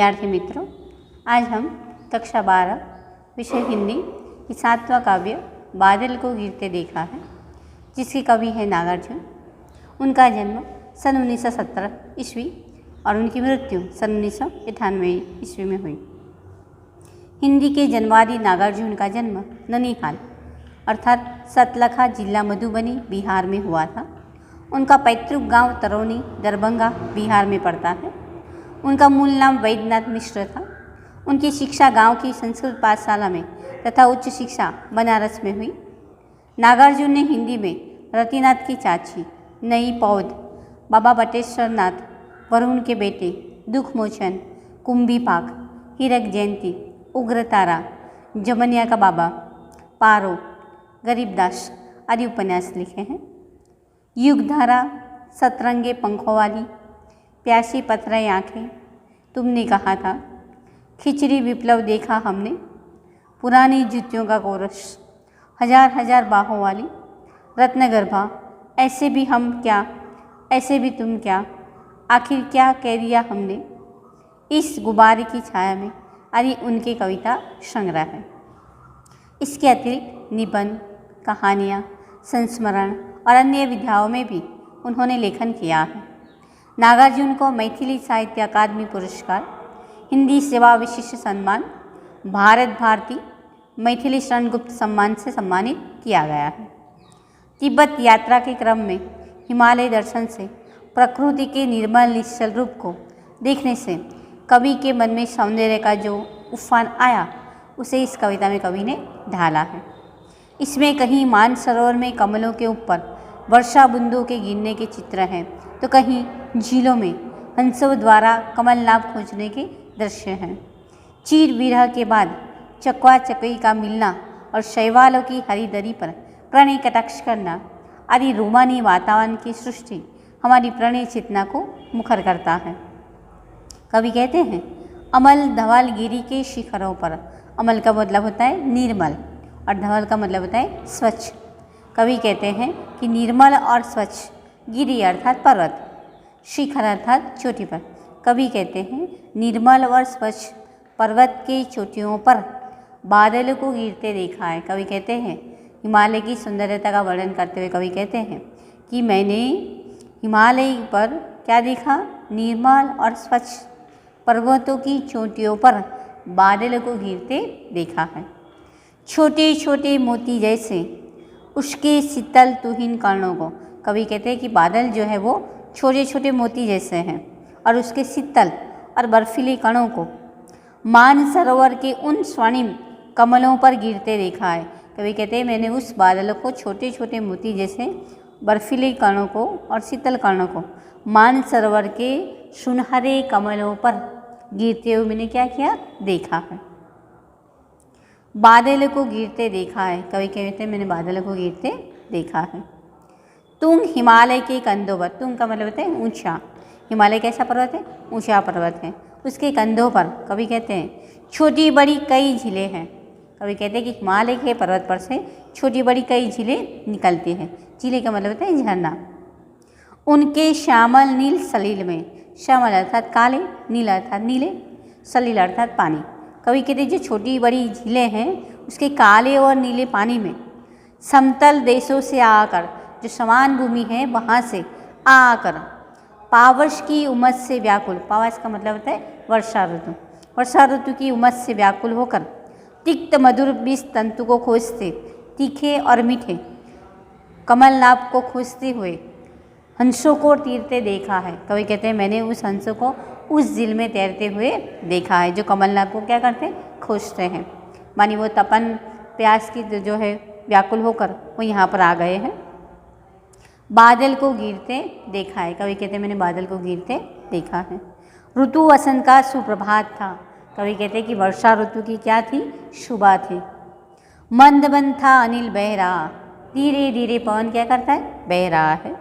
विद्यार्थी मित्रों, आज हम कक्षा 12 विषय हिंदी की 7वां काव्य बादल को गिरते देखा है, जिसके कवि हैं नागार्जुन। उनका जन्म सन 1917 ईस्वी और उनकी मृत्यु सन 1998 ईस्वी में हुई। हिंदी के जन्मवादी नागार्जुन का जन्म ननिहाल अर्थात सतलखा जिला मधुबनी बिहार में हुआ था। उनका पैतृक गांव तरौनी दरभंगा बिहार में पड़ता है। उनका मूल नाम वैद्यनाथ मिश्र था। उनकी शिक्षा गांव की संस्कृत पाठशाला में तथा उच्च शिक्षा बनारस में हुई। नागार्जुन ने हिंदी में रतिनाथ की चाची, नई पौध, बाबा बटेश्वर नाथ, वरुण के बेटे, दुखमोचन, कुंभी पाक, हीरक जयंती, उग्रतारा, जमनिया का बाबा, पारो, गरीबदास आदि उपन्यास लिखे हैं। युगधारा, सतरंगे पंखों वाली, प्यासी पथराई आँखें, तुमने कहा था, खिचड़ी विप्लव देखा हमने, पुरानी जूतियों का कोरस, हजार हजार बाहों वाली, रत्नगर्भा, ऐसे भी हम क्या, ऐसे भी तुम क्या, आखिर क्या कह दिया हमने, इस गुब्बारे की छाया में आदि उनके कविता संग्रह है। इसके अतिरिक्त निबंध, कहानियाँ, संस्मरण और अन्य विधाओं में भी उन्होंने लेखन किया है। नागार्जुन को मैथिली साहित्य अकादमी पुरस्कार, हिंदी सेवा विशिष्ट सम्मान, भारत भारती मैथिली शरण गुप्त सम्मान से सम्मानित किया गया है। तिब्बत यात्रा के क्रम में हिमालय दर्शन से प्रकृति के निर्मल निश्चल रूप को देखने से कवि के मन में सौंदर्य का जो उफान आया, उसे इस कविता में कवि ने ढाला है। इसमें कहीं मानसरोवर में कमलों के ऊपर वर्षा बूंदों के गिरने के चित्र हैं, तो कहीं झीलों में हंसों द्वारा कमलनाभ खोजने के दृश्य हैं। चीर विरह के बाद चकवा चकई का मिलना और शैवालों की हरी दरी पर प्रणय कटाक्ष करना आदि रोमानी वातावरण की सृष्टि हमारी प्रणय चेतना को मुखर करता है। कवि कहते हैं, अमल धवल गिरी के शिखरों पर। अमल का मतलब होता है निर्मल और धवल का मतलब होता है स्वच्छ। कवि कहते हैं कि निर्मल और स्वच्छ गिरी अर्थात पर्वत, शिखर अर्थात चोटी पर। कवि कहते हैं निर्मल और स्वच्छ पर्वत की चोटियों पर बादल को गिरते देखा है। कवि कहते हैं हिमालय की सुंदरता का वर्णन करते हुए कवि कहते हैं कि मैंने हिमालय पर क्या देखा, निर्मल और स्वच्छ पर्वतों की चोटियों पर बादल को गिरते देखा है। छोटे छोटे मोती जैसे उसके शीतल तुहिन कर्णों को। कवि कहते हैं कि बादल जो है वो छोटे छोटे मोती जैसे हैं और उसके शीतल और बर्फीले कणों को मानसरोवर के उन स्वर्णिम कमलों पर गिरते देखा है। कवि कहते हैं मैंने उस बादलों को छोटे छोटे मोती जैसे बर्फीले कणों को और शीतल कणों को मानसरोवर के सुनहरे कमलों पर गिरते हुए मैंने क्या किया, देखा है। बादल को गिरते देखा है। कवि कहते हैं मैंने बादल को गिरते देखा है। तुंग हिमालय के कंधों पर। तुंग का मतलब होता है ऊंचा। हिमालय कैसा पर्वत है, ऊंचा पर्वत है। उसके कंधों पर कवि कहते हैं छोटी बड़ी कई झीलें हैं। कवि कहते हैं कि हिमालय के पर्वत पर से छोटी बड़ी कई झीलें निकलती हैं। झीलें का मतलब होता है झरना। उनके श्यामल नील सलील में। श्यामल अर्थात काले, नील अर्थात नीले, सलील अर्थात पानी। कवि कहते हैं जो छोटी बड़ी झीलें हैं उसके काले और नीले पानी में समतल देशों से आकर, जो समान भूमि है वहाँ से आकर पावस की उमस से व्याकुल। पावस का मतलब होता है वर्षा ऋतु। वर्षा ऋतु की उमस से व्याकुल होकर तिक्त मधुर विष तंतु को खोजते, तीखे और मीठे कमलनाभ को खोजते हुए हंसों को तीरते देखा है। कवि कहते हैं मैंने उस हंसों को उस झील में तैरते हुए देखा है, जो कमलनाभ को क्या करते हैं, खोजते हैं। मानी वो तपन प्यास की जो है व्याकुल होकर वो यहाँ पर आ गए हैं। बादल को गिरते देखा है। कवि कहते हैं मैंने बादल को गिरते देखा है। ऋतु वसंत का सुप्रभात था। कवि कहते हैं कि वर्षा ऋतु की क्या थी, सुबह थी। मंद मंद था अनिल बह रहा। धीरे धीरे पवन क्या करता है, बह रहा है।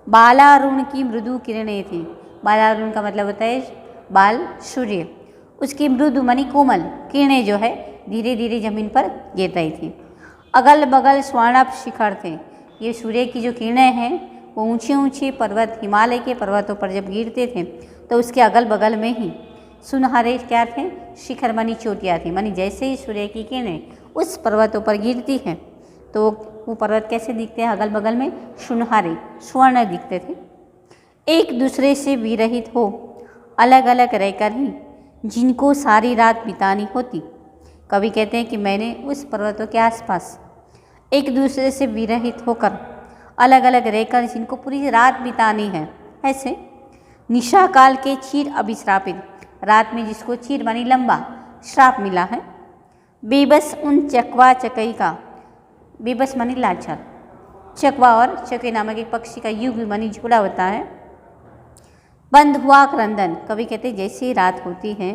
बालारुण की मृदु किरणें थी। बालारुण का मतलब होता है बाल, सूर्य। उसकी मृदु मानी कोमल किरणें जो है धीरे धीरे जमीन पर गिर रही थी। अगल बगल स्वर्णाभ शिखर थे। ये सूर्य की जो किरणें हैं वो ऊंचे ऊंचे पर्वत, हिमालय के पर्वतों पर जब गिरते थे तो उसके अगल बगल में ही सुनहरे क्या थे, शिखर मानी चोटियाँ थी। मानी जैसे ही सूर्य की किरणें उस पर्वतों पर गिरती हैं तो वो पर्वत कैसे दिखते हैं, अगल बगल में सुनहरे स्वर्ण दिखते थे। एक दूसरे से विरहित हो अलग अलग रहकर ही जिनको सारी रात बितानी होती। कवि कहते हैं कि मैंने उस पर्वतों के आसपास एक दूसरे से विरहित होकर अलग अलग रहकर जिनको पूरी रात बितानी है, ऐसे निशा काल के चीर अभिश्रापित, रात में जिसको चीर मानी लंबा श्राप मिला है, बेबस उन चकवा चकई का, बेबस मानी लाचार, चकवा और चकई नामक एक पक्षी का युग मानी झूला होता है। बंद हुआ क्रंदन, कवि कहते जैसे रात होती है,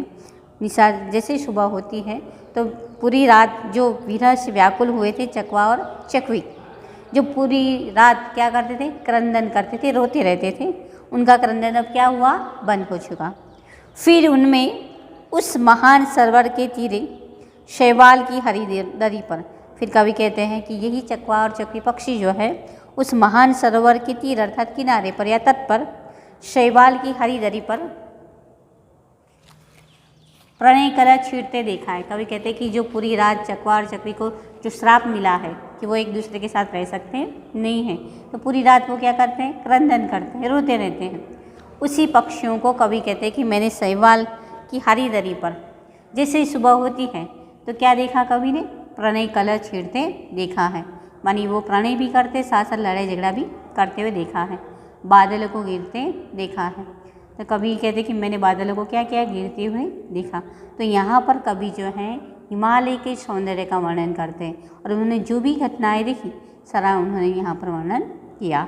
निशा जैसे सुबह होती है तो पूरी रात जो विरह से व्याकुल हुए थे चकवा और चकवी, जो पूरी रात क्या करते थे, क्रंदन करते थे, रोते रहते थे, उनका क्रंदन अब क्या हुआ, बंद हो चुका। फिर उनमें उस महान सरोवर के तीरे शैवाल की हरी दरी पर, फिर कवि कहते हैं कि यही चकवा और चकवी पक्षी जो है उस महान सरोवर के तीर अर्थात किनारे पर या तट पर शैवाल की हरी दरी पर प्रणय कला छींटते देखा है। कवि कहते हैं कि जो पूरी रात चकवा और चकवी को जो श्राप मिला है कि वो एक दूसरे के साथ रह सकते हैं नहीं है, तो पूरी रात वो क्या करते हैं, क्रंदन करते हैं, रोते रहते हैं। उसी पक्षियों को कवि कहते हैं कि मैंने शैवाल की हरी दरी पर जैसे ही सुबह होती है तो क्या देखा कवि ने, प्रणय कला छींटते देखा है। मानी वो प्रणय भी करते, साथ साथ लड़ाई झगड़ा भी करते हुए देखा है। बादलों को गिरते देखा है, तो कवि कहते कि मैंने बादलों को क्या किया, गिरते हुए देखा। तो यहाँ पर कवि जो है हिमालय के सौंदर्य का वर्णन करते हैं और उन्होंने जो भी घटनाएं देखी सारा उन्होंने यहाँ पर वर्णन किया।